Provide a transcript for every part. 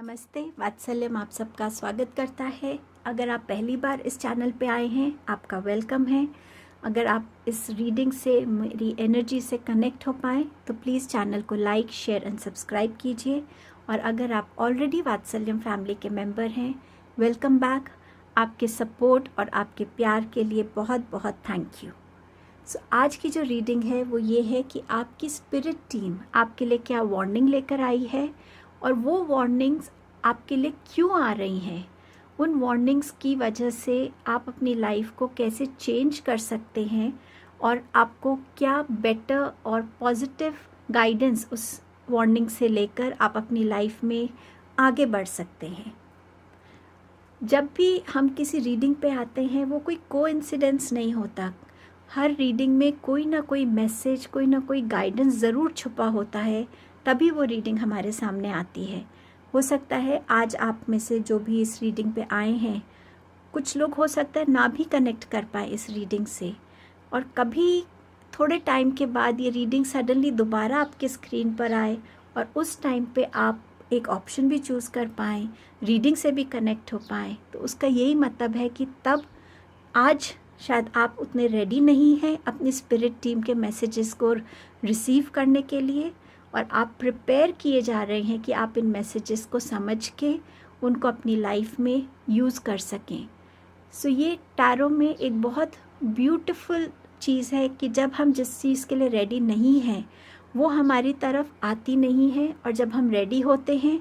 नमस्ते, वात्सल्यम आप सबका स्वागत करता है। अगर आप पहली बार इस चैनल पे आए हैं, आपका वेलकम है। अगर आप इस रीडिंग से मेरी एनर्जी से कनेक्ट हो पाएँ तो प्लीज़ चैनल को लाइक, शेयर एंड सब्सक्राइब कीजिए। और अगर आप ऑलरेडी वात्सल्यम फैमिली के मेंबर हैं, वेलकम बैक। आपके सपोर्ट और आपके प्यार के लिए बहुत बहुत थैंक यू। सो आज की जो रीडिंग है वो ये है कि आपकी स्पिरिट टीम आपके लिए क्या वार्निंग लेकर आई है और वो वार्निंग्स आपके लिए क्यों आ रही हैं। उन वार्निंग्स की वजह से आप अपनी लाइफ को कैसे चेंज कर सकते हैं और आपको क्या बेटर और पॉजिटिव गाइडेंस उस वार्निंग से लेकर आप अपनी लाइफ में आगे बढ़ सकते हैं। जब भी हम किसी रीडिंग पे आते हैं वो कोई कोइंसिडेंस नहीं होता। हर रीडिंग में कोई ना कोई मैसेज, कोई ना कोई गाइडेंस ज़रूर छुपा होता है, तभी वो रीडिंग हमारे सामने आती है। हो सकता है आज आप में से जो भी इस रीडिंग पे आए हैं, कुछ लोग हो सकता है ना भी कनेक्ट कर पाए इस रीडिंग से, और कभी थोड़े टाइम के बाद ये रीडिंग सडनली दोबारा आपके स्क्रीन पर आए और उस टाइम पे आप एक ऑप्शन भी चूज़ कर पाएँ, रीडिंग से भी कनेक्ट हो पाएँ। तो उसका यही मतलब है कि तब आज शायद आप उतने रेडी नहीं हैं अपनी स्पिरिट टीम के मैसेजेस को रिसीव करने के लिए, और आप प्रिपेयर किए जा रहे हैं कि आप इन मैसेजेस को समझ के उनको अपनी लाइफ में यूज़ कर सकें। सो ये टैरो में एक बहुत ब्यूटीफुल चीज़ है कि जब हम जिस चीज़ के लिए रेडी नहीं हैं वो हमारी तरफ आती नहीं है, और जब हम रेडी होते हैं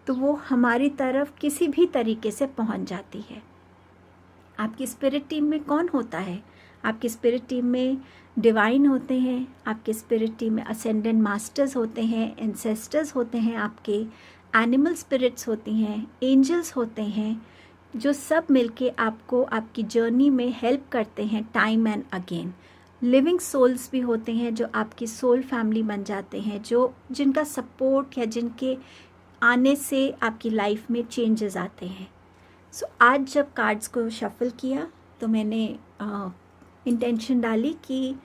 तो वो हमारी तरफ किसी भी तरीके से पहुंच जाती है। आपकी स्पिरिट टीम में कौन होता है? आपकी स्पिरिट टीम में डिवाइन होते हैं, आपके स्पिरिट टीम में असेंडेंट मास्टर्स होते हैं, एंसेस्टर्स होते हैं, आपके एनिमल स्पिरिट्स होती हैं, एंजल्स होते हैं, जो सब मिलके आपको आपकी जर्नी में हेल्प करते हैं time and again. Living souls भी होते हैं जो आपकी सोल फैमिली बन जाते हैं, जो जिनका सपोर्ट या जिनके आने से आपकी लाइफ में चेंजेस आते हैं। सो आज जब कार्ड्स को शफल किया तो मैंने इंटेंशन डाली कि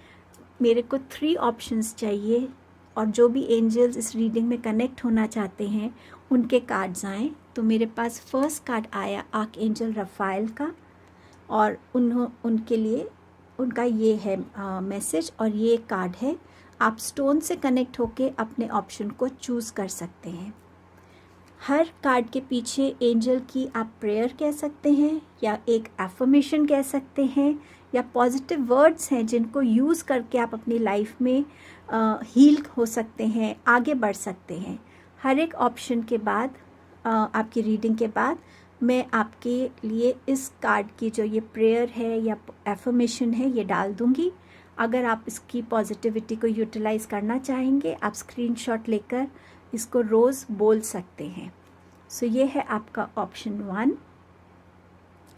मेरे को 3 ऑप्शंस चाहिए, और जो भी एंजल्स इस रीडिंग में कनेक्ट होना चाहते हैं उनके कार्ड्स आएँ। तो मेरे पास फर्स्ट कार्ड आया आर्क एंजल रफाइल का, और उनके लिए उनका ये है मैसेज, और ये कार्ड है आप स्टोन से कनेक्ट होके अपने ऑप्शन को चूज़ कर सकते हैं। हर कार्ड के पीछे एंजल की आप प्रेयर कह सकते हैं, या एक एफर्मेशन कह सकते हैं, या पॉजिटिव वर्ड्स हैं जिनको यूज़ करके आप अपनी लाइफ में हील हो सकते हैं, आगे बढ़ सकते हैं। हर एक ऑप्शन के बाद आपकी रीडिंग के बाद मैं आपके लिए इस कार्ड की जो ये प्रेयर है या एफर्मेशन है ये डाल दूँगी। अगर आप इसकी पॉजिटिविटी को यूटिलाइज़ करना चाहेंगे, आप स्क्रीनशॉट लेकर इसको रोज़ बोल सकते हैं। सो ये है आपका ऑप्शन 1।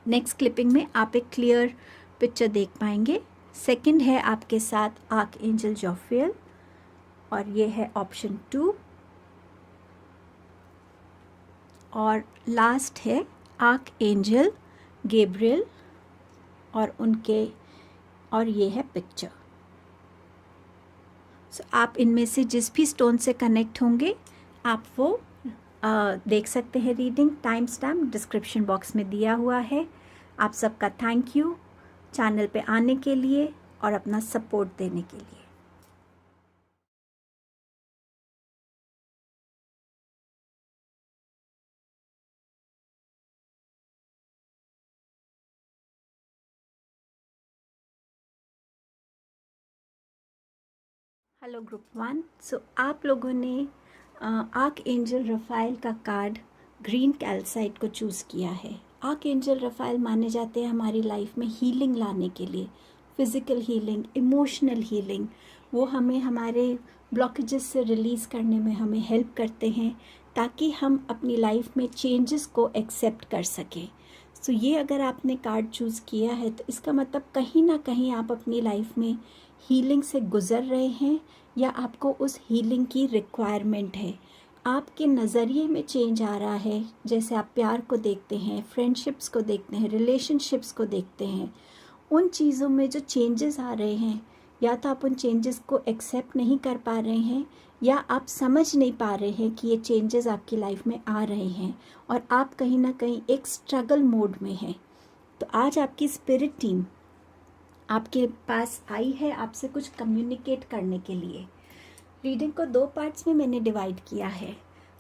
नेक्स्ट क्लिपिंग में आप एक क्लियर पिक्चर देख पाएंगे। सेकंड है आपके साथ आर्क एंजल जोफियल, और ये है ऑप्शन 2। और लास्ट है आर्क एंजल गैब्रियल, और ये है पिक्चर। सो आप इनमें से जिस भी स्टोन से कनेक्ट होंगे आप वो देख सकते हैं। Reading time stamp description box में दिया हुआ है। आप सबका थैंक यू चैनल पे आने के लिए और अपना सपोर्ट देने के लिए। Hello group 1। सो आप लोगों ने आर्क एंजल रफाइल का कार्ड ग्रीन कैल्साइट को चूज़ किया है। आर्क एंजल रफाइल माने जाते हैं हमारी लाइफ में हीलिंग लाने के लिए, फिज़िकल हीलिंग, इमोशनल हीलिंग। वो हमें हमारे ब्लॉकेजेस से रिलीज़ करने में हमें हेल्प करते हैं, ताकि हम अपनी लाइफ में चेंजेस को एक्सेप्ट कर सकें। सो ये अगर आपने कार्ड चूज़ किया है तो इसका मतलब कहीं ना कहीं आप अपनी लाइफ में हीलिंग से गुज़र रहे हैं, या आपको उस हीलिंग की रिक्वायरमेंट है। आपके नज़रिए में चेंज आ रहा है, जैसे आप प्यार को देखते हैं, फ्रेंडशिप्स को देखते हैं, रिलेशनशिप्स को देखते हैं। उन चीज़ों में जो चेंजेस आ रहे हैं, या तो आप उन चेंजेस को एक्सेप्ट नहीं कर पा रहे हैं, या आप समझ नहीं पा रहे हैं कि ये चेंजेस आपकी लाइफ में आ रहे हैं और आप कहीं ना कहीं एक स्ट्रगल मोड में हैं, तो आज आपकी स्पिरिट टीम आपके पास आई है आपसे कुछ कम्युनिकेट करने के लिए। रीडिंग को 2 पार्ट्स में मैंने डिवाइड किया है।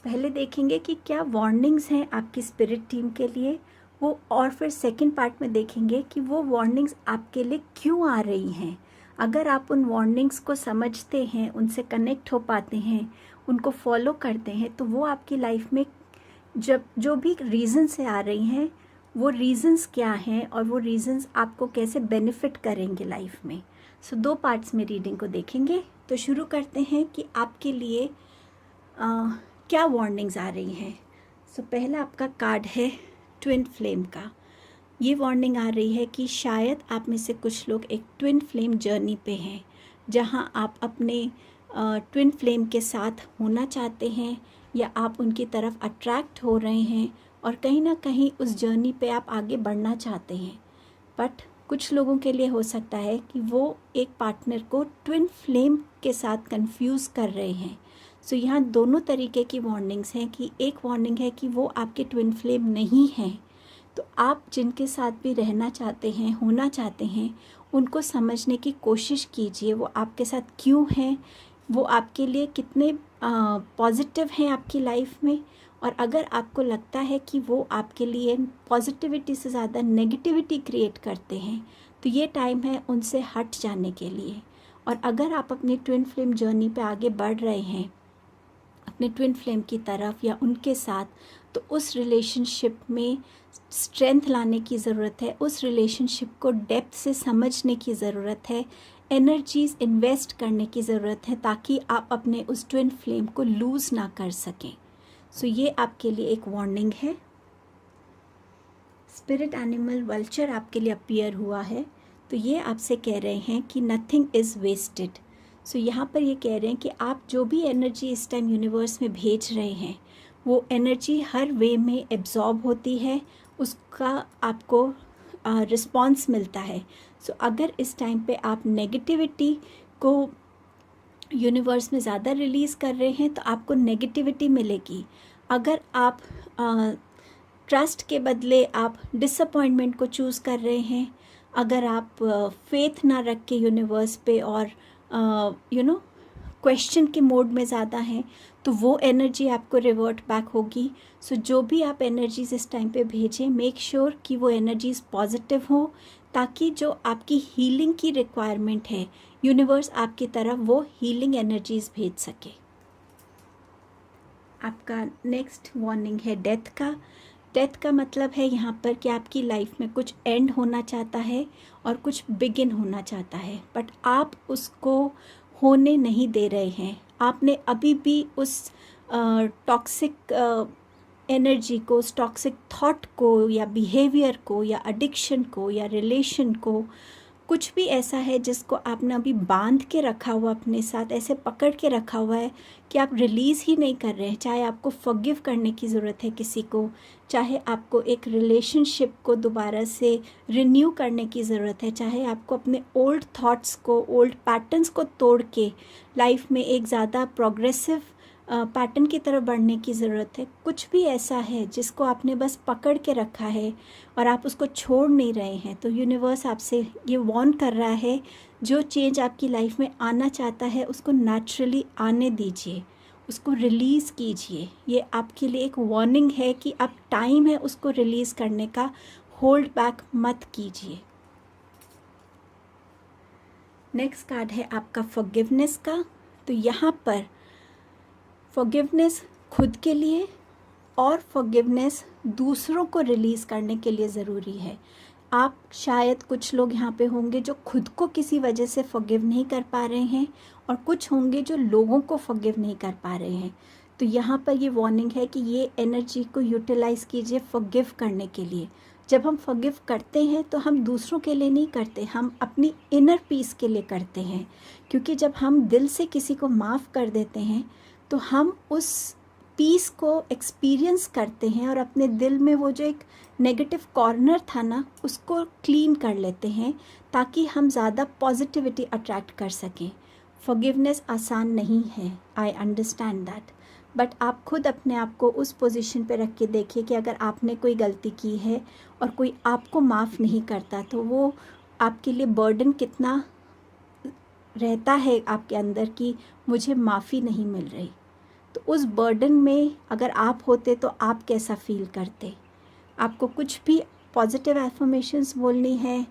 पहले देखेंगे कि क्या वार्निंग्स हैं आपकी स्पिरिट टीम के लिए वो, और फिर सेकंड पार्ट में देखेंगे कि वो वार्निंग्स आपके लिए क्यों आ रही हैं। अगर आप उन वार्निंग्स को समझते हैं, उनसे कनेक्ट हो पाते हैं, उनको फॉलो करते हैं, तो वो आपकी लाइफ में जब जो भी रीज़न से आ रही हैं वो रीज़न्स क्या हैं और वो रीज़न्स आपको कैसे बेनिफिट करेंगे लाइफ में। सो 2 पार्ट्स में रीडिंग को देखेंगे। तो शुरू करते हैं कि आपके लिए क्या वार्निंग्स आ रही हैं। सो पहला आपका कार्ड है ट्विन फ्लेम का। ये वार्निंग आ रही है कि शायद आप में से कुछ लोग एक ट्विन फ्लेम जर्नी पे हैं, जहां आप अपने ट्विन फ्लेम के साथ होना चाहते हैं या आप उनकी तरफ अट्रैक्ट हो रहे हैं और कहीं ना कहीं उस जर्नी पे आप आगे बढ़ना चाहते हैं। बट कुछ लोगों के लिए हो सकता है कि वो एक पार्टनर को ट्विन फ्लेम के साथ कंफ्यूज कर रहे हैं। सो यहाँ दोनों तरीके की वार्निंग्स हैं कि एक वार्निंग है कि वो आपके ट्विन फ्लेम नहीं हैं, तो आप जिनके साथ भी रहना चाहते हैं, होना चाहते हैं, उनको समझने की कोशिश कीजिए। वो आपके साथ क्यों हैं, वो आपके लिए कितने पॉजिटिव हैं आपकी लाइफ में, और अगर आपको लगता है कि वो आपके लिए पॉजिटिविटी से ज़्यादा नेगेटिविटी क्रिएट करते हैं, तो ये टाइम है उनसे हट जाने के लिए। और अगर आप अपनी ट्विन फ्लेम जर्नी पे आगे बढ़ रहे हैं अपने ट्विन फ्लेम की तरफ या उनके साथ, तो उस रिलेशनशिप में स्ट्रेंथ लाने की ज़रूरत है, उस रिलेशनशिप को डेप्थ से समझने की ज़रूरत है, एनर्जीज़ इन्वेस्ट करने की ज़रूरत है, ताकि आप अपने उस ट्विन फ्लेम को लूज़ ना कर सकें। सो ये आपके लिए एक वार्निंग है। स्पिरिट एनिमल वल्चर आपके लिए अपीयर हुआ है, तो ये आपसे कह रहे हैं कि नथिंग इज़ वेस्टेड। सो यहाँ पर ये कह रहे हैं कि आप जो भी एनर्जी इस टाइम यूनिवर्स में भेज रहे हैं, वो एनर्जी हर वे में एब्जॉर्ब होती है, उसका आपको रिस्पॉन्स मिलता है। सो अगर इस टाइम पे आप नेगेटिविटी को यूनिवर्स में ज़्यादा रिलीज़ कर रहे हैं, तो आपको नेगेटिविटी मिलेगी। अगर आप ट्रस्ट के बदले आप डिसअपॉइंटमेंट को चूज़ कर रहे हैं, अगर आप फेथ ना रख के यूनिवर्स पे और क्वेश्चन के मोड में ज़्यादा हैं, तो वो एनर्जी आपको रिवर्ट बैक होगी। सो जो भी आप एनर्जीज इस टाइम पे भेजें, मेक श्योर कि वो एनर्जीज पॉजिटिव हो, ताकि जो आपकी हीलिंग की रिक्वायरमेंट है, यूनिवर्स आपकी तरफ वो हीलिंग एनर्जीज भेज सके। आपका नेक्स्ट वार्निंग है डेथ का। डेथ का मतलब है यहाँ पर कि आपकी लाइफ में कुछ एंड होना चाहता है और कुछ बिगिन होना चाहता है, बट आप उसको होने नहीं दे रहे हैं। आपने अभी भी उस टॉक्सिक एनर्जी को, उस टॉक्सिक थॉट को या बिहेवियर को या एडिक्शन को या रिलेशन को, कुछ भी ऐसा है जिसको आपने अभी बांध के रखा हुआ, अपने साथ ऐसे पकड़ के रखा हुआ है कि आप रिलीज़ ही नहीं कर रहे हैं। चाहे आपको फॉरगिव करने की ज़रूरत है किसी को, चाहे आपको एक रिलेशनशिप को दोबारा से रिन्यू करने की ज़रूरत है, चाहे आपको अपने ओल्ड थॉट्स को, ओल्ड पैटर्न्स को तोड़ के लाइफ में एक ज़्यादा प्रोग्रेसिव पैटर्न की तरफ बढ़ने की ज़रूरत है। कुछ भी ऐसा है जिसको आपने बस पकड़ के रखा है और आप उसको छोड़ नहीं रहे हैं, तो यूनिवर्स आपसे ये वार्न कर रहा है, जो चेंज आपकी लाइफ में आना चाहता है उसको नेचुरली आने दीजिए, उसको रिलीज़ कीजिए। ये आपके लिए एक वार्निंग है कि अब टाइम है उसको रिलीज़ करने का, होल्ड बैक मत कीजिए। नेक्स्ट कार्ड है आपका फॉरगिवनेस का। तो यहाँ पर फॉरगिवनेस खुद के लिए और फॉरगिवनेस दूसरों को रिलीज़ करने के लिए ज़रूरी है। आप शायद कुछ लोग यहाँ पे होंगे जो खुद को किसी वजह से फॉरगिव नहीं कर पा रहे हैं, और कुछ होंगे जो लोगों को फॉरगिव नहीं कर पा रहे हैं। तो यहाँ पर ये वार्निंग है कि ये एनर्जी को यूटिलाइज़ कीजिए फॉरगिव करने के लिए। जब हम फॉरगिव करते हैं तो हम दूसरों के लिए नहीं करते, हम अपनी इनर पीस के लिए करते हैं। क्योंकि जब हम दिल से किसी को माफ़ कर देते हैं तो हम उस पीस को एक्सपीरियंस करते हैं और अपने दिल में वो जो एक नेगेटिव कॉर्नर था ना, उसको क्लीन कर लेते हैं, ताकि हम ज़्यादा पॉजिटिविटी अट्रैक्ट कर सकें। फॉरगिवनेस आसान नहीं है, आई अंडरस्टैंड दैट, बट आप खुद अपने आप को उस पोजीशन पे रख के देखिए कि अगर आपने कोई गलती की है और कोई आपको माफ़ नहीं करता तो वो आपके लिए बर्डन कितना रहता है आपके अंदर कि मुझे माफ़ी नहीं मिल रही। तो उस बर्डन में अगर आप होते तो आप कैसा फील करते। आपको कुछ भी पॉजिटिव एफर्मेशंस बोलनी है,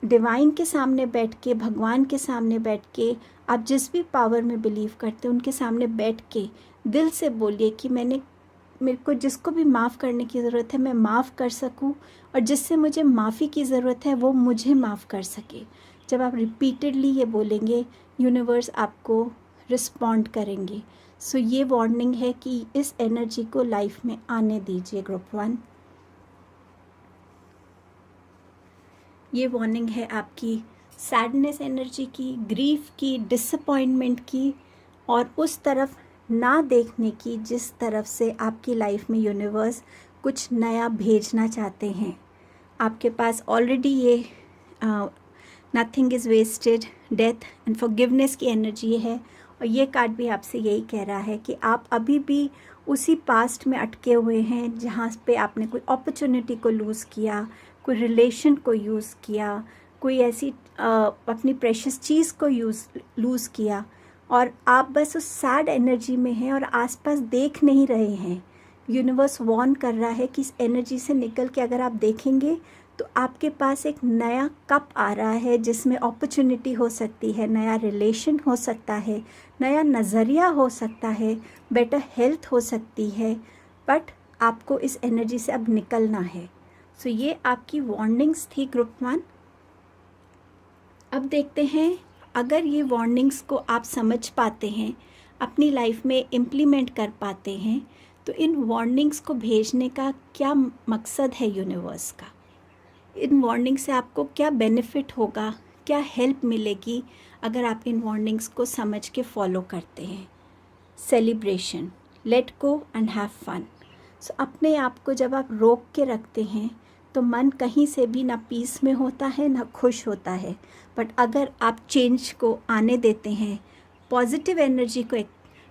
डिवाइन के सामने बैठ के, भगवान के सामने बैठ के, आप जिस भी पावर में बिलीव करते हैं उनके सामने बैठ के दिल से बोलिए कि मेरे को जिसको भी माफ़ करने की ज़रूरत है मैं माफ़ कर सकूं, और जिससे मुझे माफ़ी की ज़रूरत है वो मुझे माफ़ कर सके। जब आप रिपीटेडली ये बोलेंगे, यूनिवर्स आपको रिस्पॉन्ड करेंगे। सो ये वार्निंग है कि इस एनर्जी को लाइफ में आने दीजिए ग्रुप 1। ये वार्निंग है आपकी सैडनेस एनर्जी की, ग्रीफ की, डिसअपॉइंटमेंट की, और उस तरफ ना देखने की जिस तरफ से आपकी लाइफ में यूनिवर्स कुछ नया भेजना चाहते हैं। आपके पास ऑलरेडी ये nothing is wasted, death and forgiveness की एनर्जी है, और ये कार्ड भी आपसे यही कह रहा है कि आप अभी भी उसी पास्ट में अटके हुए हैं जहाँ पे आपने कोई अपॉर्चुनिटी को लूज़ किया, कोई रिलेशन को यूज़ किया, कोई ऐसी अपनी प्रेशियस चीज़ को लूज़ किया, और आप बस उस सैड एनर्जी में हैं और आसपास देख नहीं रहे हैं। यूनिवर्स वॉर्न कर रहा है कि इस एनर्जी से निकल के अगर आप देखेंगे तो आपके पास एक नया कप आ रहा है जिसमें अपॉर्चुनिटी हो सकती है, नया रिलेशन हो सकता है, नया नज़रिया हो सकता है, बेटर हेल्थ हो सकती है, बट आपको इस एनर्जी से अब निकलना है। सो ये आपकी वार्निंग्स थी ग्रुप 1। अब देखते हैं अगर ये वार्निंग्स को आप समझ पाते हैं, अपनी लाइफ में इम्प्लीमेंट कर पाते हैं, तो इन वार्निंग्स को भेजने का क्या मकसद है यूनिवर्स का। इन वार्निंग से आपको क्या बेनिफिट होगा, क्या हेल्प मिलेगी अगर आप इन वार्निंग्स को समझ के फॉलो करते हैं। Celebration, let go and have fun. So अपने आप को जब आप रोक के रखते हैं तो मन कहीं से भी ना पीस में होता है ना खुश होता है, बट अगर आप चेंज को आने देते हैं, पॉजिटिव एनर्जी को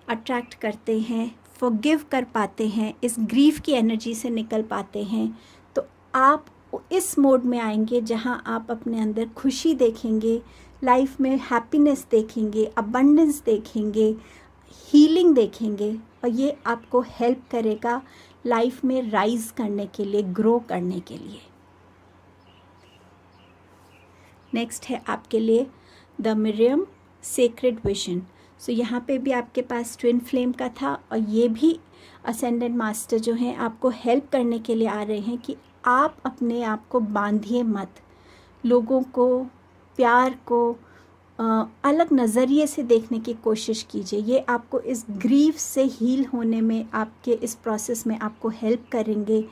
अट्रैक्ट करते हैं, फॉरगिव कर पाते हैं, इस ग्रीफ की एनर्जी से निकल पाते हैं, तो आप इस मोड में आएंगे जहां आप अपने अंदर खुशी देखेंगे, लाइफ में हैप्पीनेस देखेंगे, अबंडेंस देखेंगे, हीलिंग देखेंगे, और ये आपको हेल्प करेगा लाइफ में राइज करने के लिए, ग्रो करने के लिए। नेक्स्ट है आपके लिए द मिरियम सेक्रेड विजन। सो यहाँ पे भी आपके पास ट्विन फ्लेम का था, और ये भी असेंडेंट मास्टर जो हैं आपको हेल्प करने के लिए आ रहे हैं कि आप अपने आप को बांधिए मत, लोगों को, प्यार को अलग नज़रिए से देखने की कोशिश कीजिए। ये आपको इस ग्रीफ से हील होने में, आपके इस प्रोसेस में आपको हेल्प करेंगे,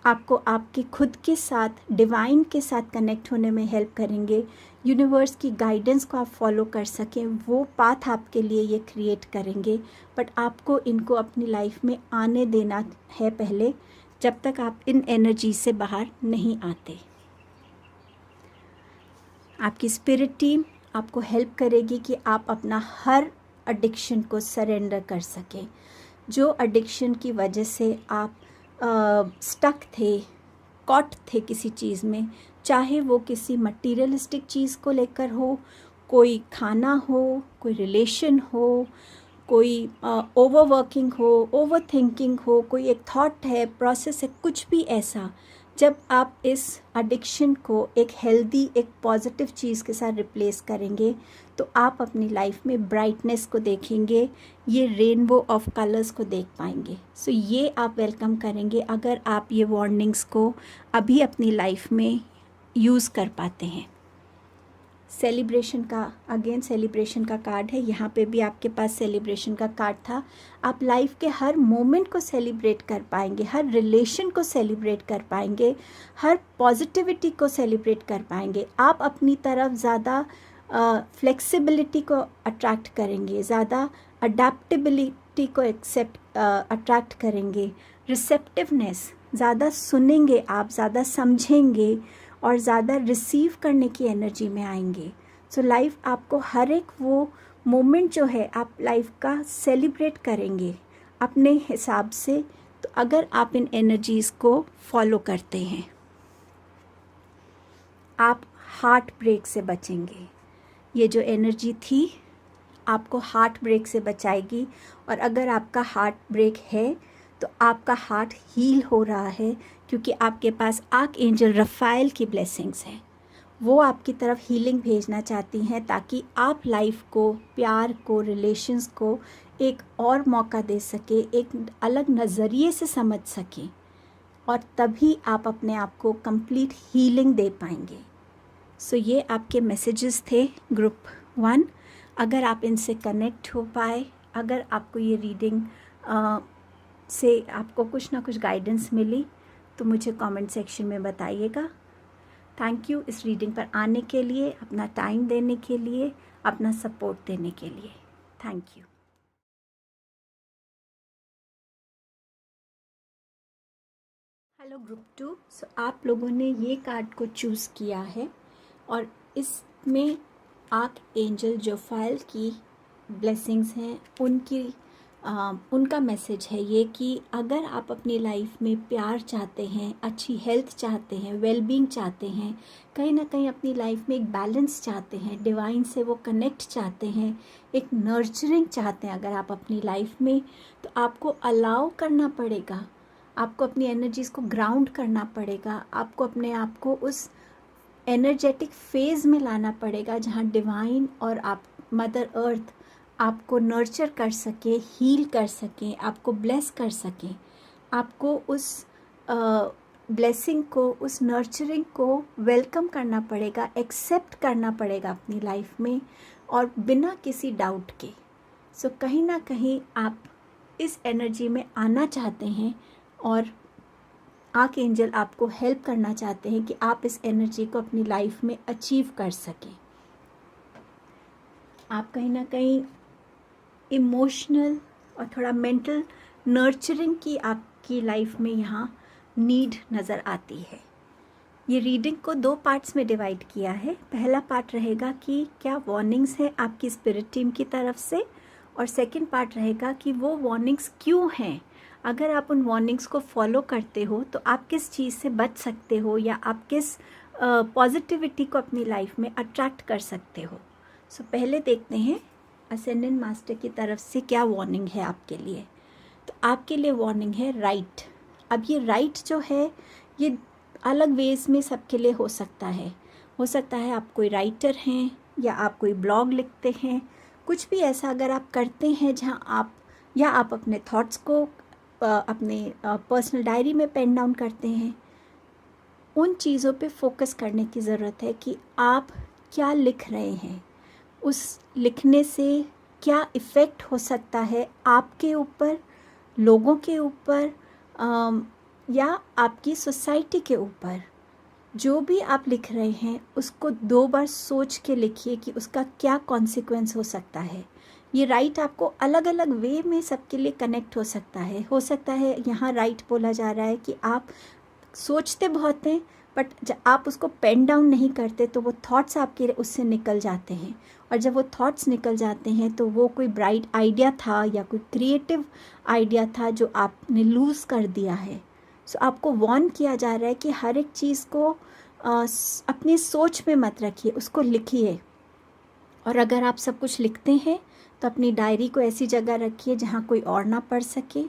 आपको आपके खुद के साथ, डिवाइन के साथ कनेक्ट होने में हेल्प करेंगे। यूनिवर्स की गाइडेंस को आप फॉलो कर सकें, वो पाथ आपके लिए ये क्रिएट करेंगे, बट आपको इनको अपनी लाइफ में आने देना है पहले, जब तक आप इन एनर्जी से बाहर नहीं आते। आपकी स्पिरिट टीम आपको हेल्प करेगी कि आप अपना हर एडिक्शन को सरेंडर कर सकें। जो एडिक्शन की वजह से आप स्टक थे, कॉट थे किसी चीज़ में, चाहे वो किसी मटीरियलिस्टिक चीज़ को लेकर हो, कोई खाना हो, कोई रिलेशन हो, कोई ओवरवर्किंग हो, ओवर थिंकिंग हो, कोई एक थॉट है, प्रोसेस है, कुछ भी ऐसा, जब आप इस एडिक्शन को एक हेल्दी, एक पॉजिटिव चीज़ के साथ रिप्लेस करेंगे तो आप अपनी लाइफ में ब्राइटनेस को देखेंगे, ये रेनबो ऑफ कलर्स को देख पाएंगे। सो ये आप वेलकम करेंगे अगर आप ये वार्निंग्स को अभी अपनी लाइफ में यूज़ कर पाते हैं। सेलिब्रेशन का, अगेन सेलिब्रेशन का कार्ड है, यहाँ पे भी आपके पास सेलिब्रेशन का कार्ड था। आप लाइफ के हर मोमेंट को सेलिब्रेट कर पाएंगे, हर रिलेशन को सेलिब्रेट कर पाएंगे, हर पॉजिटिविटी को सेलिब्रेट कर पाएंगे। आप अपनी तरफ ज़्यादा फ्लेक्सिबिलिटी को अट्रैक्ट करेंगे, ज़्यादा अडेप्टेबिलिटी को अट्रैक्ट करेंगे, रिसेप्टिवनेस, ज़्यादा सुनेंगे आप, ज़्यादा समझेंगे और ज़्यादा रिसीव करने की एनर्जी में आएंगे। सो लाइफ आपको हर एक वो मोमेंट जो है आप लाइफ का सेलिब्रेट करेंगे अपने हिसाब से, तो अगर आप इन एनर्जीज़ को फॉलो करते हैं आप हार्ट ब्रेक से बचेंगे। ये जो एनर्जी थी आपको हार्ट ब्रेक से बचाएगी, और अगर आपका हार्ट ब्रेक है तो आपका हार्ट हील हो रहा है, क्योंकि आपके पास आर्क एंजल रफ़ाएल की ब्लेसिंग्स हैं। वो आपकी तरफ हीलिंग भेजना चाहती हैं ताकि आप लाइफ को, प्यार को, रिलेशंस को एक और मौका दे सके, एक अलग नज़रिए से समझ सकें, और तभी आप अपने आप को कंप्लीट हीलिंग दे पाएंगे। सो ये आपके मैसेजेस थे ग्रुप 1। अगर आप इनसे कनेक्ट हो पाए, अगर आपको ये रीडिंग से आपको कुछ ना कुछ गाइडेंस मिली, तो मुझे कमेंट सेक्शन में बताइएगा। थैंक यू इस रीडिंग पर आने के लिए, अपना टाइम देने के लिए, अपना सपोर्ट देने के लिए। Thank you. Hello group 2। सो आप लोगों ने ये कार्ड को चूज़ किया है, और इसमें आर्क एंजल जोफाइल की ब्लेसिंग्स हैं, उनका मैसेज है ये कि अगर आप अपनी लाइफ में प्यार चाहते हैं, अच्छी हेल्थ चाहते हैं, वेलबींग चाहते हैं, कहीं ना कहीं अपनी लाइफ में एक बैलेंस चाहते हैं, डिवाइन से वो कनेक्ट चाहते हैं, एक नर्चरिंग चाहते हैं अगर आप अपनी लाइफ में, तो आपको अलाउ करना पड़ेगा, आपको अपनी एनर्जीज़ को ग्राउंड करना पड़ेगा, आपको अपने आप को उस एनर्जेटिक फेज़ में लाना पड़ेगा जहाँ डिवाइन और आप मदर अर्थ आपको नर्चर कर सके, हील कर सकें, आपको ब्लेस कर सकें। आपको उस ब्लेसिंग को, उस नर्चरिंग को वेलकम करना पड़ेगा, एक्सेप्ट करना पड़ेगा अपनी लाइफ में, और बिना किसी डाउट के। सो कहीं ना कहीं आप इस एनर्जी में आना चाहते हैं, और आर्क एंजल आपको हेल्प करना चाहते हैं कि आप इस एनर्जी को अपनी लाइफ में अचीव कर सकें। आप कहीं ना कहीं इमोशनल और थोड़ा मेंटल नर्चरिंग की आपकी लाइफ में यहाँ नीड नज़र आती है। ये रीडिंग को 2 पार्ट्स में डिवाइड किया है। पहला पार्ट रहेगा कि क्या वार्निंग्स है आपकी स्पिरिट टीम की तरफ से, और सेकंड पार्ट रहेगा कि वो वार्निंग्स क्यों हैं। अगर आप उन वार्निंग्स को फॉलो करते हो तो आप किस चीज़ से बच सकते हो, या आप किस पॉजिटिविटी को अपनी लाइफ में अट्रैक्ट कर सकते हो। सो पहले देखते हैं असेंडेंट मास्टर की तरफ से क्या वार्निंग है आपके लिए। तो आपके लिए वार्निंग है राइट। अब ये राइट जो है ये अलग वेज में सबके लिए हो सकता है आप कोई राइटर हैं, या आप कोई ब्लॉग लिखते हैं, कुछ भी ऐसा अगर आप करते हैं जहाँ आप अपने थॉट्स को अपने पर्सनल डायरी में पेन डाउन करते हैं, उन चीज़ों पे फोकस करने की ज़रूरत है कि आप क्या लिख रहे हैं, उस लिखने से क्या इफ़ेक्ट हो सकता है आपके ऊपर, लोगों के ऊपर, या आपकी सोसाइटी के ऊपर। जो भी आप लिख रहे हैं उसको 2 बार सोच के लिखिए कि उसका क्या कॉन्सिक्वेंस हो सकता है। ये राइट आपको अलग अलग वे में सबके लिए कनेक्ट हो सकता है यहाँ राइट बोला जा रहा है कि आप सोचते बहुत हैं, बट जब आप उसको पेन डाउन नहीं करते तो वो थॉट्स आपके उससे निकल जाते हैं, और जब वो थॉट्स निकल जाते हैं तो वो कोई ब्राइट आइडिया था या कोई क्रिएटिव आइडिया था जो आपने लूज़ कर दिया है। सो आपको वार्न किया जा रहा है कि हर एक चीज़ को अपनी सोच में मत रखिए, उसको लिखिए। और अगर आप सब कुछ लिखते हैं तो अपनी डायरी को ऐसी जगह रखिए जहाँ कोई और ना पढ़ सके।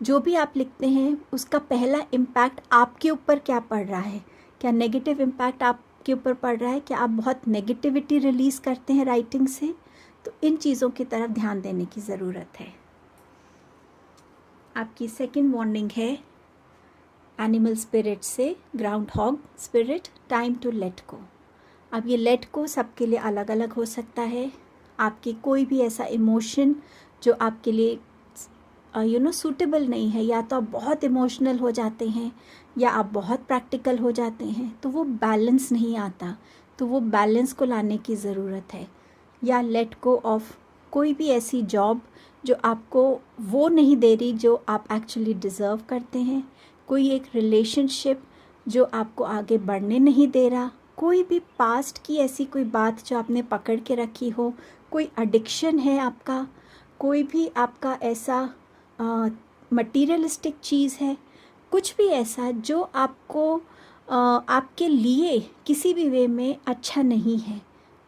जो भी आप लिखते हैं उसका पहला इम्पैक्ट आपके ऊपर क्या पड़ रहा है, क्या नेगेटिव इम्पैक्ट आपके ऊपर पड़ रहा है, क्या आप बहुत नेगेटिविटी रिलीज़ करते हैं राइटिंग से, तो इन चीज़ों की तरफ ध्यान देने की ज़रूरत है। आपकी सेकंड वार्निंग है एनिमल स्पिरिट से, groundhog spirit, time to let go. अब ये लेट गो सबके लिए अलग अलग हो सकता है। आपकी कोई भी ऐसा इमोशन जो आपके लिए सूटेबल नहीं है, या तो आप बहुत इमोशनल हो जाते हैं या आप बहुत प्रैक्टिकल हो जाते हैं, तो वो बैलेंस नहीं आता, तो वो बैलेंस को लाने की ज़रूरत है। या लेट गो ऑफ कोई भी ऐसी जॉब जो आपको वो नहीं दे रही जो आप एक्चुअली डिज़र्व करते हैं, कोई एक रिलेशनशिप जो आपको आगे बढ़ने नहीं दे रहा, कोई भी पास्ट की ऐसी कोई बात जो आपने पकड़ के रखी हो, कोई एडिक्शन है आपका, कोई भी आपका ऐसा मटीरियलिस्टिक चीज़ है, कुछ भी ऐसा जो आपको आपके लिए किसी भी वे में अच्छा नहीं है,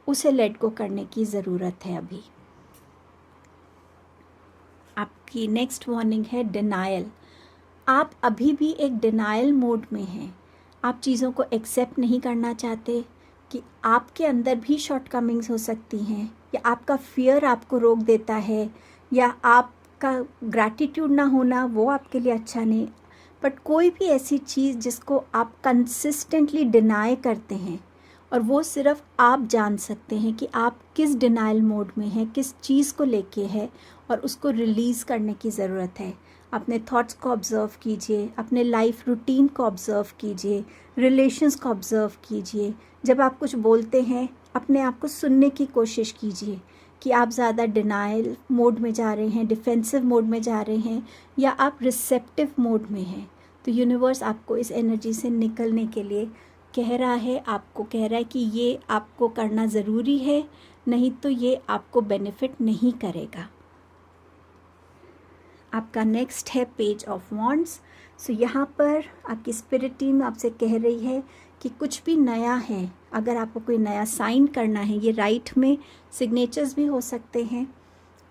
उसे लेट गो करने की ज़रूरत है अभी। आपकी नेक्स्ट वार्निंग है डिनायल। आप अभी भी एक डिनायल मोड में हैं। आप चीज़ों को एक्सेप्ट नहीं करना चाहते कि आपके अंदर भी शॉर्टकमिंग्स हो सकती हैं, या आपका फियर आपको रोक देता है, या आपका ग्रैटिट्यूड ना होना वो आपके लिए अच्छा नहीं। बट कोई भी ऐसी चीज़ जिसको आप कंसिस्टेंटली डिनाई करते हैं, और वो सिर्फ आप जान सकते हैं कि आप किस डिनाइल मोड में हैं, किस चीज़ को लेके है, और उसको रिलीज़ करने की ज़रूरत है। अपने थॉट्स को ऑब्ज़र्व कीजिए, अपने लाइफ रूटीन को ऑब्ज़र्व कीजिए, रिलेशंस को ऑब्ज़र्व कीजिए। जब आप कुछ बोलते हैं, अपने आप को सुनने की कोशिश कीजिए कि आप ज़्यादा डिनाइल मोड में जा रहे हैं, डिफेंसिव मोड में जा रहे हैं, या आप रिसेप्टिव मोड में हैं। तो यूनिवर्स आपको इस एनर्जी से निकलने के लिए कह रहा है, आपको कह रहा है कि ये आपको करना ज़रूरी है, नहीं तो ये आपको बेनिफिट नहीं करेगा। आपका नेक्स्ट है पेज ऑफ वॉन्ड्स। सो यहाँ पर आपकी स्पिरिट टीम आपसे कह रही है कि कुछ भी नया है, अगर आपको कोई नया साइन करना है, ये राइट में सिग्नेचर्स भी हो सकते हैं,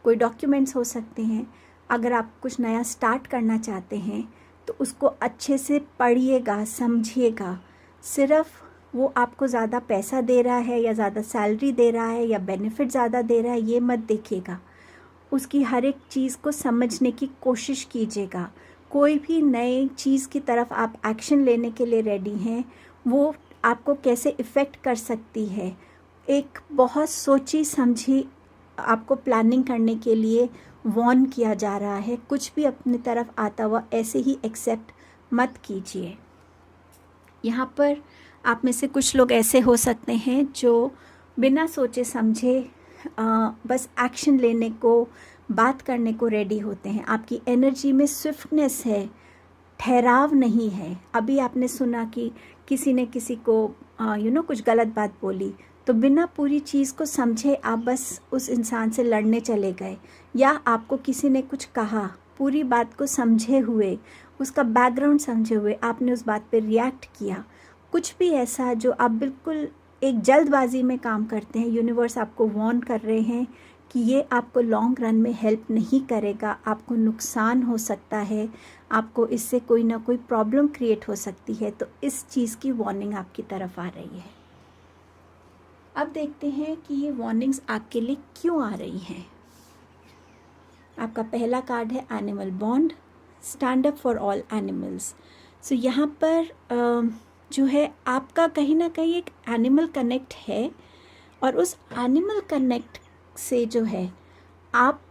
कोई डॉक्यूमेंट्स हो सकते हैं। अगर आप कुछ नया स्टार्ट करना चाहते हैं तो उसको अच्छे से पढ़िएगा, समझिएगा। सिर्फ वो आपको ज़्यादा पैसा दे रहा है, या ज़्यादा सैलरी दे रहा है, या बेनिफिट ज़्यादा दे रहा है, ये मत देखिएगा। उसकी हर एक चीज़ को समझने की कोशिश कीजिएगा। कोई भी नई चीज़ की तरफ आप एक्शन लेने के लिए रेडी हैं, वो आपको कैसे इफ़ेक्ट कर सकती है, एक बहुत सोची समझी आपको प्लानिंग करने के लिए वॉर्न किया जा रहा है। कुछ भी अपनी तरफ आता हुआ ऐसे ही एक्सेप्ट मत कीजिए। यहाँ पर आप में से कुछ लोग ऐसे हो सकते हैं जो बिना सोचे समझे बस एक्शन लेने को, बात करने को रेडी होते हैं। आपकी एनर्जी में स्विफ्टनेस है, ठहराव नहीं है। अभी आपने सुना कि किसी ने किसी को कुछ गलत बात बोली, तो बिना पूरी चीज़ को समझे आप बस उस इंसान से लड़ने चले गए, या आपको किसी ने कुछ कहा, पूरी बात को समझे हुए, उसका बैकग्राउंड समझे हुए आपने उस बात पे रिएक्ट किया। कुछ भी ऐसा जो आप बिल्कुल एक जल्दबाजी में काम करते हैं, यूनिवर्स आपको वार्न कर रहे हैं कि ये आपको लॉन्ग रन में हेल्प नहीं करेगा, आपको नुकसान हो सकता है, आपको इससे कोई ना कोई प्रॉब्लम क्रिएट हो सकती है। तो इस चीज़ की वार्निंग आपकी तरफ आ रही है। अब देखते हैं कि ये वार्निंग्स आपके लिए क्यों आ रही हैं। आपका पहला कार्ड है animal bond, stand up for all animals. So यहाँ पर जो है आपका कहीं ना कहीं एक एनिमल कनेक्ट है, और उस एनिमल कनेक्ट से जो है आप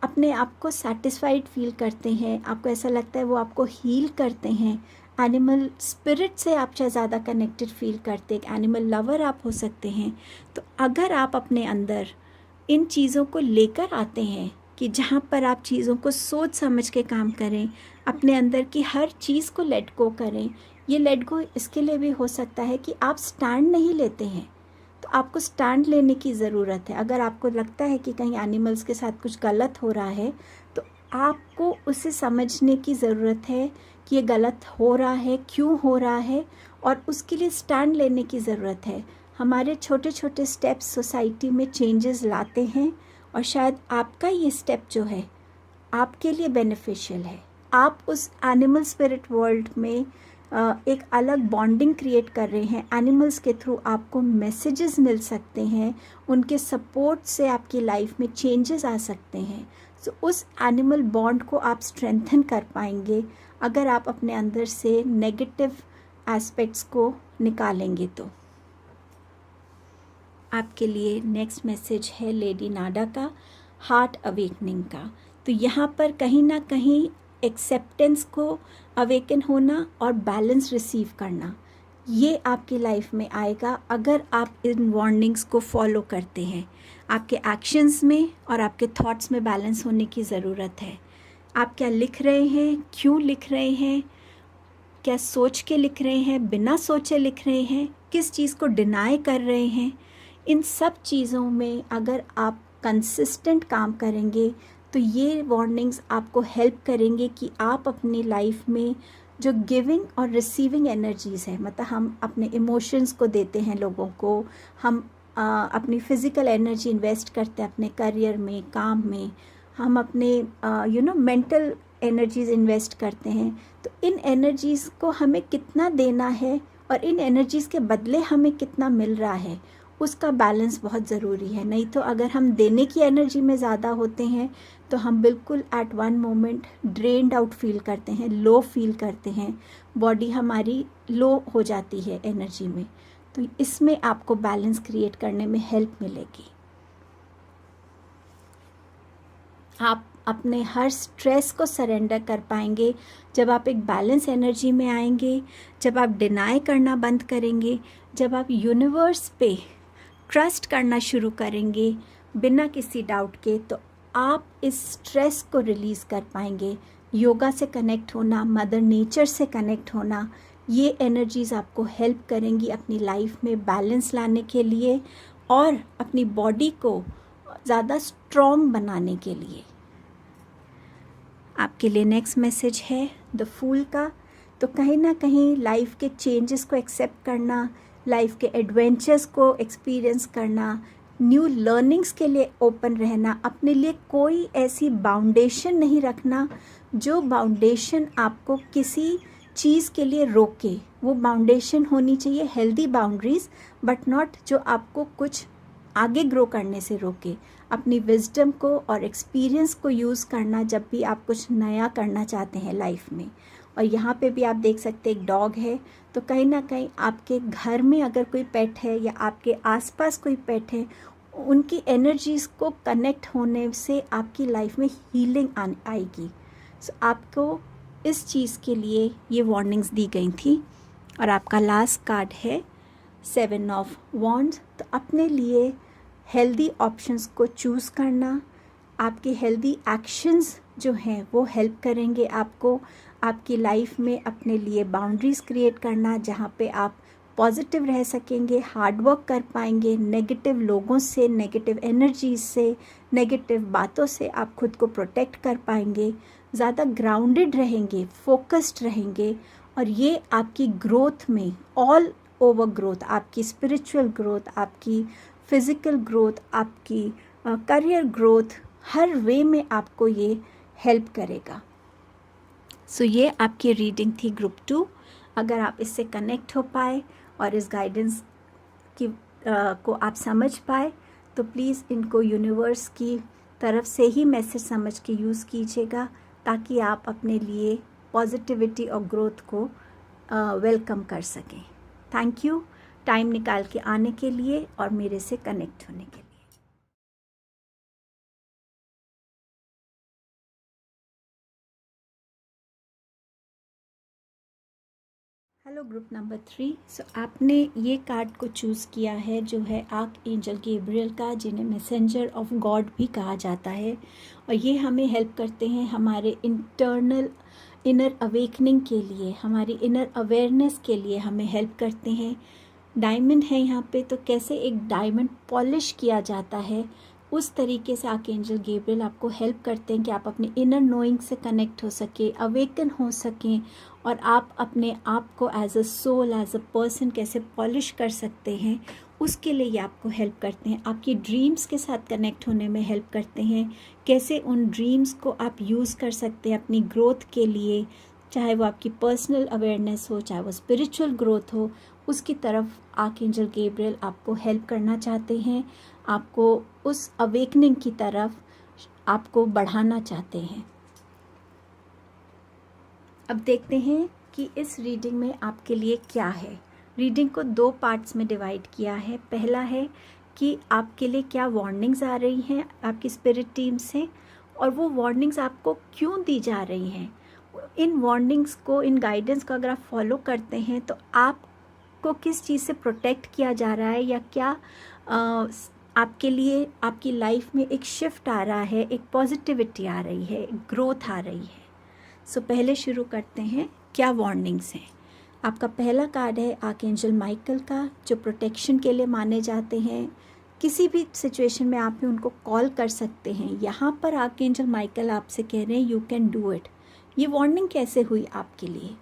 अपने आप को सेटिस्फाइड फील करते हैं। आपको ऐसा लगता है वो आपको हील करते हैं। एनिमल स्पिरिट से आप चाहे ज़्यादा कनेक्टेड फील करते, एक एनिमल लवर आप हो सकते हैं। तो अगर आप अपने अंदर इन चीज़ों को लेकर आते हैं कि जहाँ पर आप चीज़ों को सोच समझ के काम करें, अपने अंदर की हर चीज़ को लेट गो करें। ये लेट गो इसके लिए भी हो सकता है कि आप स्टैंड नहीं लेते हैं, तो आपको स्टैंड लेने की ज़रूरत है। अगर आपको लगता है कि कहीं एनिमल्स के साथ कुछ गलत हो रहा है, तो आपको उसे समझने की ज़रूरत है कि ये गलत हो रहा है, क्यों हो रहा है, और उसके लिए स्टैंड लेने की ज़रूरत है। हमारे छोटे छोटे स्टेप्स सोसाइटी में चेंजेस लाते हैं, और शायद आपका ये स्टेप जो है आपके लिए बेनिफिशियल है। आप उस एनिमल स्पिरिट वर्ल्ड में एक अलग बॉन्डिंग क्रिएट कर रहे हैं। एनिमल्स के थ्रू आपको मैसेजेस मिल सकते हैं, उनके सपोर्ट से आपकी लाइफ में चेंजेस आ सकते हैं। सो उस एनिमल बॉन्ड को आप स्ट्रेंथन कर पाएंगे अगर आप अपने अंदर से नेगेटिव एस्पेक्ट्स को निकालेंगे। तो आपके लिए नेक्स्ट मैसेज है लेडी नाडा का, हार्ट अवेकनिंग का। तो यहाँ पर कहीं ना कहीं एक्सेप्टेंस को अवेकन होना और बैलेंस रिसीव करना, ये आपकी लाइफ में आएगा अगर आप इन वार्निंग्स को फॉलो करते हैं। आपके एक्शंस में और आपके थॉट्स में बैलेंस होने की ज़रूरत है। आप क्या लिख रहे हैं, क्यों लिख रहे हैं, क्या सोच के लिख रहे हैं, बिना सोचे लिख रहे हैं, किस चीज़ को डिनाई कर रहे हैं। इन सब चीज़ों में अगर आप कंसिस्टेंट काम करेंगे तो ये वार्निंग्स आपको हेल्प करेंगे कि आप अपनी लाइफ में जो गिविंग और रिसीविंग एनर्जीज़ है, मतलब हम अपने इमोशंस को देते हैं लोगों को, हम अपनी फ़िज़िकल एनर्जी इन्वेस्ट करते हैं अपने करियर में, काम में, हम अपने मेंटल एनर्जीज़ इन्वेस्ट करते हैं। तो इन एनर्जीज़ को हमें कितना देना है और इन एनर्जीज़ के बदले हमें कितना मिल रहा है, उसका बैलेंस बहुत ज़रूरी है। नहीं तो अगर हम देने की एनर्जी में ज़्यादा होते हैं तो हम बिल्कुल at one moment drained out feel करते हैं, लो फील करते हैं, बॉडी हमारी लो हो जाती है एनर्जी में। तो इसमें आपको बैलेंस क्रिएट करने में हेल्प मिलेगी। आप अपने हर स्ट्रेस को सरेंडर कर पाएंगे जब आप एक बैलेंस एनर्जी में आएंगे, जब आप डिनाई करना बंद करेंगे, जब आप यूनिवर्स पे ट्रस्ट करना शुरू करेंगे बिना किसी डाउट के, तो आप इस स्ट्रेस को रिलीज़ कर पाएंगे। योगा से कनेक्ट होना, मदर नेचर से कनेक्ट होना, ये एनर्जीज़ आपको हेल्प करेंगी अपनी लाइफ में बैलेंस लाने के लिए और अपनी बॉडी को ज़्यादा स्ट्रॉन्ग बनाने के लिए। आपके लिए नेक्स्ट मैसेज है द फूल का। तो कहीं ना कहीं लाइफ के चेंजेस को एक्सेप्ट करना, लाइफ के एडवेंचर्स को एक्सपीरियंस करना, न्यू लर्निंग्स के लिए ओपन रहना, अपने लिए कोई ऐसी बाउंडेशन नहीं रखना जो बाउंडेशन आपको किसी चीज़ के लिए रोके। वो बाउंडेशन होनी चाहिए हेल्दी बाउंड्रीज, बट नॉट जो आपको कुछ आगे ग्रो करने से रोके। अपनी विजडम को और एक्सपीरियंस को यूज़ करना जब भी आप कुछ नया करना चाहते हैं लाइफ में। और यहाँ पे भी आप देख सकते हैं एक डॉग है, तो कहीं ना कहीं आपके घर में अगर कोई पेट है या आपके आसपास कोई पेट है, उनकी एनर्जीज़ को कनेक्ट होने से आपकी लाइफ में हीलिंग आएगी। सो आपको इस चीज़ के लिए ये वार्निंग्स दी गई थी। और आपका लास्ट कार्ड है 7 ऑफ वॉन्ड्स। तो अपने लिए हेल्दी ऑप्शंस को चूज़ करना, आपके हेल्दी एक्शंस जो हैं वो हेल्प करेंगे आपको आपकी लाइफ में अपने लिए बाउंड्रीज़ क्रिएट करना, जहाँ पे आप पॉजिटिव रह सकेंगे, हार्ड वर्क कर पाएंगे, नेगेटिव लोगों से, नेगेटिव एनर्जीज से, नेगेटिव बातों से आप खुद को प्रोटेक्ट कर पाएंगे, ज़्यादा ग्राउंडेड रहेंगे, फोकस्ड रहेंगे। और ये आपकी ग्रोथ में, ऑल ओवर ग्रोथ, आपकी स्पिरिचुअल ग्रोथ, आपकी फिज़िकल ग्रोथ, आपकी करियर ग्रोथ, हर वे में आपको ये हेल्प करेगा। सो ये आपकी रीडिंग थी ग्रुप 2। अगर आप इससे कनेक्ट हो पाए और इस गाइडेंस की को आप समझ पाए तो प्लीज़ इनको यूनिवर्स की तरफ से ही मैसेज समझ के यूज़ कीजिएगा, ताकि आप अपने लिए पॉजिटिविटी और ग्रोथ को वेलकम कर सकें। थैंक यू टाइम निकाल के आने के लिए और मेरे से कनेक्ट होने के लिए। Hello group number 3। सो आपने ये कार्ड को चूज़ किया है जो है आर्क एंजल गैब्रियल का, जिन्हें मैसेंजर ऑफ गॉड भी कहा जाता है। और ये हमें हेल्प करते हैं हमारे इंटरनल इनर अवेकनिंग के लिए, हमारी इनर अवेयरनेस के लिए हमें हेल्प करते हैं। डायमंड है यहाँ पे, तो कैसे एक डायमंड पॉलिश किया जाता है उस तरीके से आर्कएंजल गैब्रियल आपको हेल्प करते हैं कि आप अपने इनर नोइंग से कनेक्ट हो सके, अवेकन हो सकें, और आप अपने आप को as a soul, as a person कैसे पॉलिश कर सकते हैं, उसके लिए ये आपको हेल्प करते हैं। आपकी ड्रीम्स के साथ कनेक्ट होने में हेल्प करते हैं, कैसे उन ड्रीम्स को आप यूज़ कर सकते हैं अपनी ग्रोथ के लिए, चाहे वो आपकी पर्सनल अवेयरनेस हो, चाहे वो स्पिरिचुअल ग्रोथ हो, उसकी तरफ आर्कएंजल गैब्रियल आपको हेल्प करना चाहते हैं, आपको उस अवेकनिंग की तरफ आपको बढ़ाना चाहते हैं। अब देखते हैं कि इस रीडिंग में आपके लिए क्या है। रीडिंग को 2 पार्ट्स में डिवाइड किया है। पहला है कि आपके लिए क्या वार्निंग्स आ रही हैं आपकी स्पिरिट टीम से, और वो वार्निंग्स आपको क्यों दी जा रही हैं। इन वार्निंग्स को, इन गाइडेंस को अगर आप फॉलो करते हैं तो आपको किस चीज़ से प्रोटेक्ट किया जा रहा है, या क्या आपके लिए आपकी लाइफ में एक शिफ्ट आ रहा है, एक पॉजिटिविटी आ रही है, एक ग्रोथ आ रही है। सो पहले शुरू करते हैं क्या वार्निंग्स हैं। आपका पहला कार्ड है आर्कएंजल माइकल का, जो प्रोटेक्शन के लिए माने जाते हैं। किसी भी सिचुएशन में आप उनको कॉल कर सकते हैं। यहाँ पर आर्कएंजल माइकल आपसे कह रहे हैं यू कैन डू इट। ये वार्निंग कैसे हुई आपके लिए?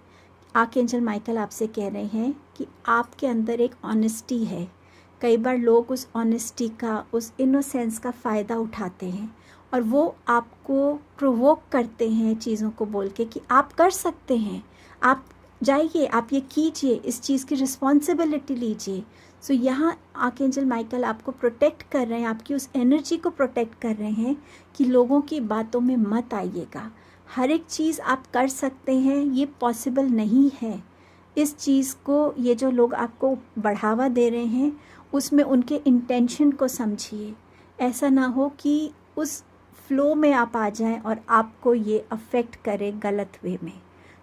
आर्कएंजल माइकल आपसे कह रहे हैं कि आपके अंदर एक ऑनेस्टी है। कई बार लोग उस ऑनेस्टी का, उस इनोसेंस का फ़ायदा उठाते हैं और वो आपको प्रोवोक करते हैं चीज़ों को बोल के कि आप कर सकते हैं, आप जाइए, आप ये कीजिए, इस चीज़ की रिस्पॉन्सिबिलिटी लीजिए। सो यहाँ आर्कएंजल माइकल आपको प्रोटेक्ट कर रहे हैं, आपकी उस एनर्जी को प्रोटेक्ट कर रहे हैं कि लोगों की बातों में मत आइएगा। हर एक चीज़ आप कर सकते हैं, ये पॉसिबल नहीं है। इस चीज़ को, ये जो लोग आपको बढ़ावा दे रहे हैं, उसमें उनके इंटेंशन को समझिए। ऐसा ना हो कि उस फ्लो में आप आ जाएं और आपको ये अफेक्ट करे गलत वे में।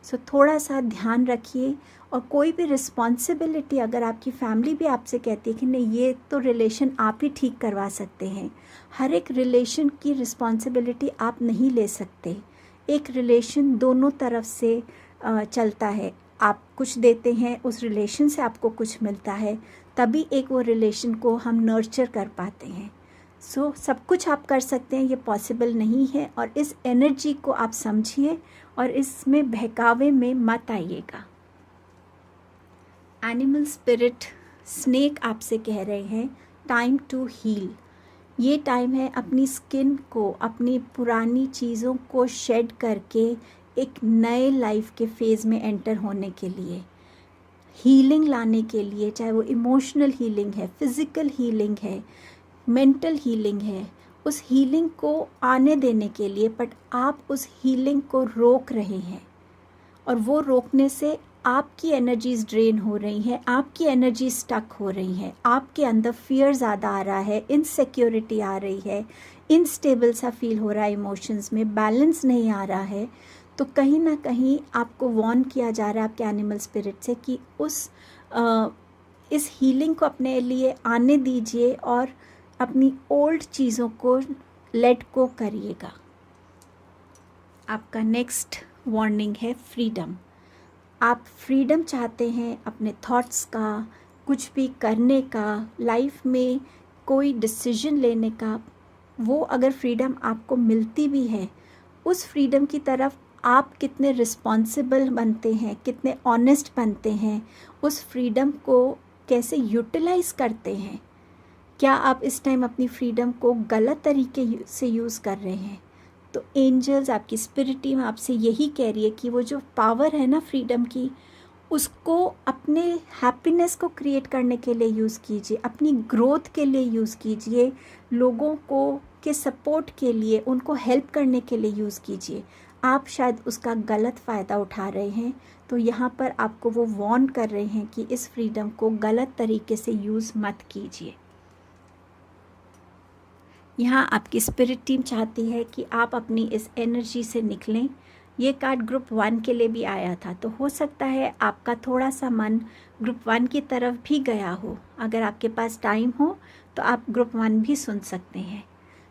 सो थोड़ा सा ध्यान रखिए। और कोई भी रिस्पॉन्सिबिलिटी, अगर आपकी फैमिली भी आपसे कहती है कि नहीं ये तो रिलेशन आप ही ठीक करवा सकते हैं, हर एक रिलेशन की रिस्पॉन्सिबिलिटी आप नहीं ले सकते। एक रिलेशन दोनों तरफ से चलता है। आप कुछ देते हैं, उस रिलेशन से आपको कुछ मिलता है, तभी एक वो रिलेशन को हम नर्चर कर पाते हैं। सो सब कुछ आप कर सकते हैं, ये पॉसिबल नहीं है। और इस एनर्जी को आप समझिए और इसमें बहकावे में मत आइएगा। एनिमल स्पिरिट स्नेक आपसे कह रहे हैं टाइम टू हील। ये टाइम है अपनी स्किन को, अपनी पुरानी चीज़ों को शेड करके एक नए लाइफ के फेज़ में एंटर होने के लिए, हीलिंग लाने के लिए, चाहे वो इमोशनल हीलिंग है, फिज़िकल हीलिंग है, मेंटल हीलिंग है, उस हीलिंग को आने देने के लिए। बट आप उस हीलिंग को रोक रहे हैं और वो रोकने से आपकी एनर्जीज ड्रेन हो रही हैं, आपकी एनर्जी स्टक हो रही हैं, आपके अंदर फियर ज़्यादा आ रहा है, इनसिक्योरिटी आ रही है, इनस्टेबल सा फील हो रहा है, इमोशंस में बैलेंस नहीं आ रहा है। तो कहीं ना कहीं आपको वॉर्न किया जा रहा है आपके एनिमल स्पिरिट से कि इस हीलिंग को अपने लिए आने दीजिए और अपनी ओल्ड चीज़ों को लेट गो करिएगा। आपका नेक्स्ट वार्निंग है फ्रीडम। आप फ्रीडम चाहते हैं अपने थॉट्स का, कुछ भी करने का, लाइफ में कोई डिसीजन लेने का। वो अगर फ्रीडम आपको मिलती भी है, उस फ्रीडम की तरफ आप कितने रिस्पॉन्सिबल बनते हैं, कितने ऑनेस्ट बनते हैं, उस फ्रीडम को कैसे यूटिलाइज़ करते हैं। क्या आप इस टाइम अपनी फ्रीडम को गलत तरीके से यूज़ कर रहे हैं? तो एंजल्स, आपकी स्पिरिट टीम आपसे यही कह रही है कि वो जो पावर है ना फ्रीडम की, उसको अपने हैप्पीनेस को क्रिएट करने के लिए यूज़ कीजिए, अपनी ग्रोथ के लिए यूज़ कीजिए, लोगों को के सपोर्ट के लिए, उनको हेल्प करने के लिए यूज़ कीजिए। आप शायद उसका गलत फ़ायदा उठा रहे हैं, तो यहाँ पर आपको वो वॉर्न कर रहे हैं कि इस फ्रीडम को गलत तरीके से यूज़ मत कीजिए। यहाँ आपकी स्पिरिट टीम चाहती है कि आप अपनी इस एनर्जी से निकलें। ये कार्ड ग्रुप 1 के लिए भी आया था, तो हो सकता है आपका थोड़ा सा मन ग्रुप 1 की तरफ भी गया हो। अगर आपके पास टाइम हो तो आप ग्रुप 1 भी सुन सकते हैं।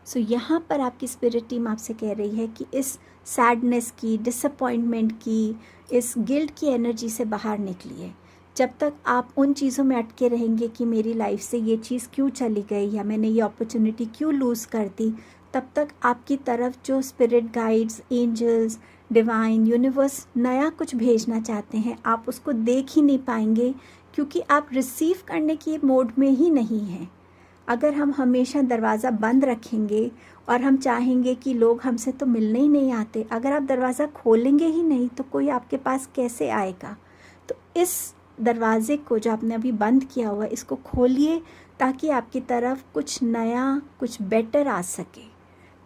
सो यहाँ पर आपकी स्पिरिट टीम आपसे कह रही है कि इस सैडनेस की, डिसअपॉइंटमेंट की, इस गिल्ट की एनर्जी से बाहर निकलिए। जब तक आप उन चीज़ों में अटके रहेंगे कि मेरी लाइफ से ये चीज़ क्यों चली गई या मैंने ये अपॉर्चुनिटी क्यों लूज़ कर दी, तब तक आपकी तरफ जो spirit guides, angels, divine, universe नया कुछ भेजना चाहते हैं, आप उसको देख ही नहीं पाएंगे, क्योंकि आप रिसीव करने की मोड में ही नहीं हैं। अगर हम हमेशा दरवाज़ा बंद रखेंगे और हम चाहेंगे कि लोग हमसे तो मिलने ही नहीं आते, अगर आप दरवाज़ा खोलेंगे ही नहीं तो कोई आपके पास कैसे आएगा? तो इस दरवाज़े को जो आपने अभी बंद किया हुआ है, इसको खोलिए ताकि आपकी तरफ कुछ नया, कुछ बेटर आ सके।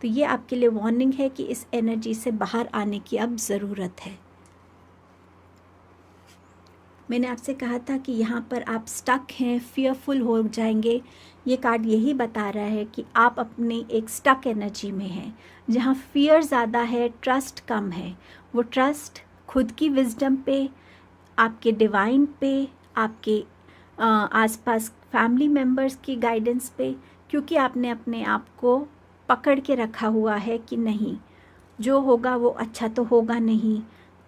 तो ये आपके लिए वार्निंग है कि इस एनर्जी से बाहर आने की अब ज़रूरत है। मैंने आपसे कहा था कि यहाँ पर आप स्टक हैं, फियरफुल हो जाएंगे। ये कार्ड यही बता रहा है कि आप अपनी एक स्टक एनर्जी में हैं, जहाँ फियर ज़्यादा है, ट्रस्ट कम है। वो ट्रस्ट खुद की विजडम पे, आपके डिवाइन पे, आपके आसपास फैमिली मेम्बर्स की गाइडेंस पे, क्योंकि आपने अपने आप को पकड़ के रखा हुआ है कि नहीं, जो होगा वो अच्छा तो होगा नहीं,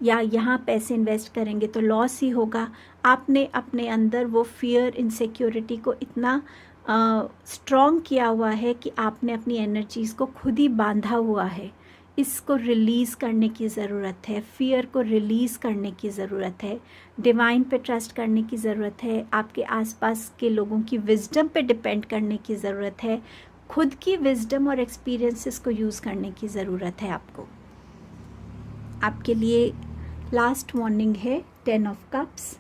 या यहाँ पैसे इन्वेस्ट करेंगे तो लॉस ही होगा। आपने अपने अंदर वो फियर, इनसिक्योरिटी को इतना स्ट्रॉन्ग किया हुआ है कि आपने अपनी एनर्जीज़ को खुद ही बांधा हुआ है। इसको रिलीज़ करने की ज़रूरत है, फियर को रिलीज़ करने की ज़रूरत है, डिवाइन पे ट्रस्ट करने की ज़रूरत है, आपके आसपास के लोगों की विजडम पे डिपेंड करने की ज़रूरत है, खुद की विजडम और एक्सपीरियंसेस को यूज़ करने की ज़रूरत है आपको। आपके लिए लास्ट वार्निंग है 10 ऑफ कप्स।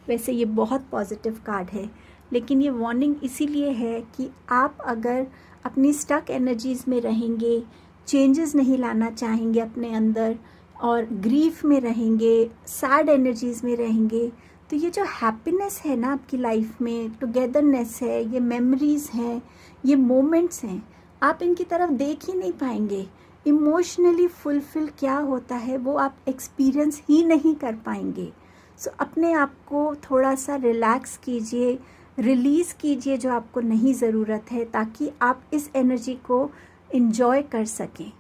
वैसे ये बहुत पॉजिटिव कार्ड है, लेकिन ये वार्निंग इसीलिए है कि आप अगर अपनी स्टक एनर्जीज़ में रहेंगे, चेंजेस नहीं लाना चाहेंगे अपने अंदर और ग्रीफ में रहेंगे, सैड एनर्जीज़ में रहेंगे, तो ये जो हैप्पीनेस है ना आपकी लाइफ में, टुगेदरनेस है, ये मेमोरीज़ हैं, ये मोमेंट्स हैं, आप इनकी तरफ देख ही नहीं पाएंगे। इमोशनली फुलफिल क्या होता है वो आप एक्सपीरियंस ही नहीं कर पाएंगे। सो अपने आप को थोड़ा सा रिलैक्स कीजिए, रिलीज़ कीजिए जो आपको नहीं ज़रूरत है, ताकि आप इस एनर्जी को इन्जॉय कर सकें।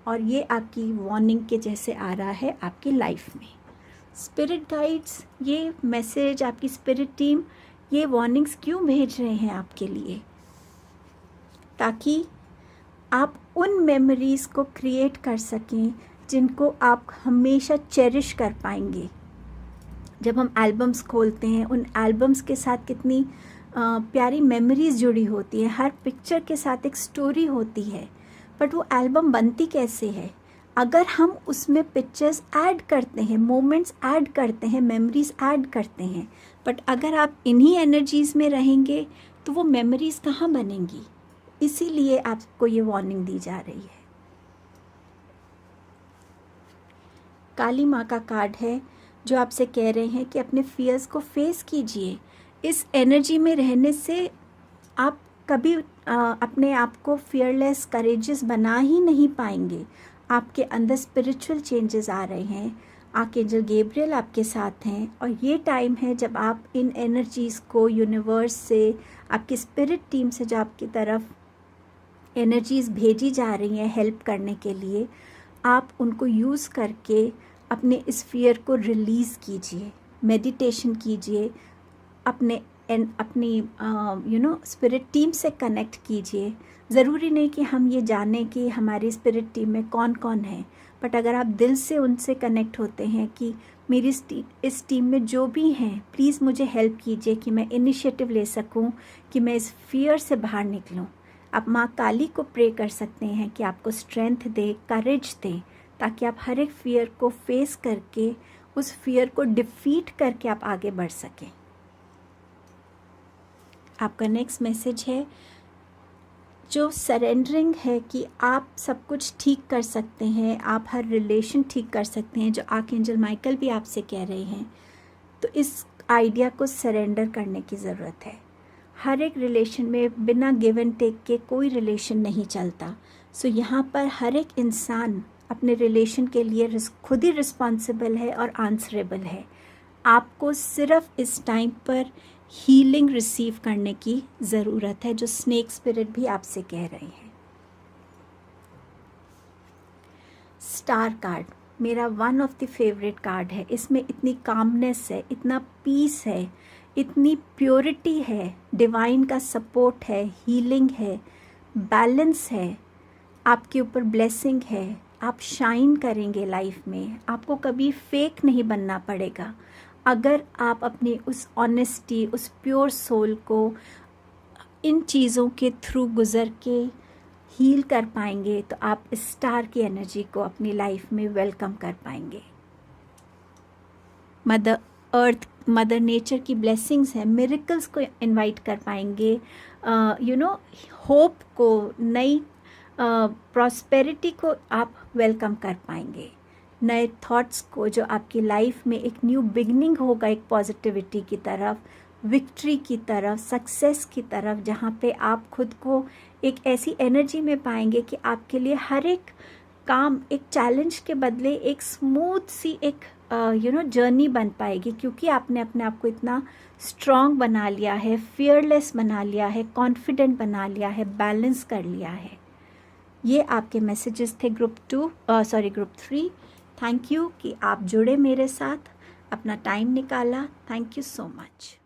और ये आपकी वार्निंग के जैसे आ रहा है आपकी लाइफ में। स्पिरिट गाइड्स, ये मैसेज, आपकी स्पिरिट टीम ये वार्निंग्स क्यों भेज रहे हैं आपके लिए? ताकि आप उन मेमोरीज़ को क्रिएट कर सकें जिनको आप हमेशा चेरिश कर पाएंगे। जब हम एल्बम्स खोलते हैं, उन एल्बम्स के साथ कितनी प्यारी मेमोरीज़ जुड़ी होती हैं, हर पिक्चर के साथ एक स्टोरी होती है। बट वो एल्बम बनती कैसे है? अगर हम उसमें पिक्चर्स ऐड करते हैं, मोमेंट्स ऐड करते हैं, मेमोरीज़ ऐड करते हैं। बट अगर आप इन्हीं एनर्जीज़ में रहेंगे तो वो मेमोरीज़ कहाँ बनेंगी? इसीलिए आपको ये वार्निंग दी जा रही है। काली माँ का कार्ड है जो आपसे कह रहे हैं कि अपने फियर्स को फेस कीजिए। इस एनर्जी में रहने से आप कभी अपने आप को फियरलेस, करेजियस बना ही नहीं पाएंगे। आपके अंदर स्पिरिचुअल चेंजेस आ रहे हैं। आर्कएंजल गैब्रियल आपके साथ हैं और ये टाइम है जब आप इन एनर्जीज़ को यूनिवर्स से, आपकी स्पिरिट टीम से जो आपकी तरफ एनर्जीज़ भेजी जा रही हैं हेल्प करने के लिए, आप उनको यूज़ करके अपने इस फियर को रिलीज़ कीजिए, मेडिटेशन कीजिए, अपनी स्पिरिट टीम से कनेक्ट कीजिए। ज़रूरी नहीं कि हम ये जानें कि हमारी स्पिरिट टीम में कौन कौन है, बट अगर आप दिल से उनसे कनेक्ट होते हैं कि मेरी इस टीम में जो भी हैं, प्लीज़ मुझे हेल्प कीजिए कि मैं इनिशिएटिव ले सकूं, कि मैं इस फियर से बाहर निकलूं। आप माँ काली को प्रे कर सकते हैं कि आपको स्ट्रेंथ दे, करेज दे, ताकि आप हर एक फियर को फेस करके, उस फियर को डिफीट करके आप आगे बढ़ सकें। आपका नेक्स्ट मैसेज है जो सरेंडरिंग है, कि आप सब कुछ ठीक कर सकते हैं, आप हर रिलेशन ठीक कर सकते हैं, जो आर्कएंजल माइकल भी आपसे कह रहे हैं। तो इस आइडिया को सरेंडर करने की ज़रूरत है। हर एक रिलेशन में बिना गिव एंड टेक के कोई रिलेशन नहीं चलता। सो यहाँ पर हर एक इंसान अपने रिलेशन के लिए खुद ही रिस्पॉन्सिबल है और आंसरेबल है। आपको सिर्फ इस टाइम पर हीलिंग रिसीव करने की ज़रूरत है, जो स्नेक स्पिरिट भी आपसे कह रहे हैं। स्टार कार्ड मेरा one of the favourite card है। इसमें इतनी कामनेस है, इतना पीस है, इतनी प्योरिटी है, डिवाइन का सपोर्ट है, हीलिंग है, बैलेंस है, आपके ऊपर ब्लेसिंग है। आप शाइन करेंगे लाइफ में, आपको कभी फेक नहीं बनना पड़ेगा। अगर आप अपनी उस ऑनेस्टी, उस प्योर सोल को इन चीज़ों के थ्रू गुज़र के हील कर पाएंगे, तो आप इस स्टार की एनर्जी को अपनी लाइफ में वेलकम कर पाएंगे। मदर अर्थ, मदर नेचर की ब्लेसिंग्स है, मिरेकल्स को इनवाइट कर पाएंगे, होप को, नई प्रॉस्पेरिटी को आप वेलकम कर पाएंगे, नए थॉट्स को, जो आपकी लाइफ में एक न्यू बिगनिंग होगा, एक पॉजिटिविटी की तरफ, विक्ट्री की तरफ, सक्सेस की तरफ, जहाँ पे आप खुद को एक ऐसी एनर्जी में पाएंगे कि आपके लिए हर एक काम एक चैलेंज के बदले एक स्मूथ सी एक जर्नी बन पाएगी, क्योंकि आपने अपने आप को इतना स्ट्रॉन्ग बना लिया है, फियरलेस बना लिया है, कॉन्फिडेंट बना लिया है, बैलेंस कर लिया है। ये आपके मैसेजेस थे ग्रुप 3। थैंक यू कि आप जुड़े मेरे साथ, अपना टाइम निकाला। Thank you so much.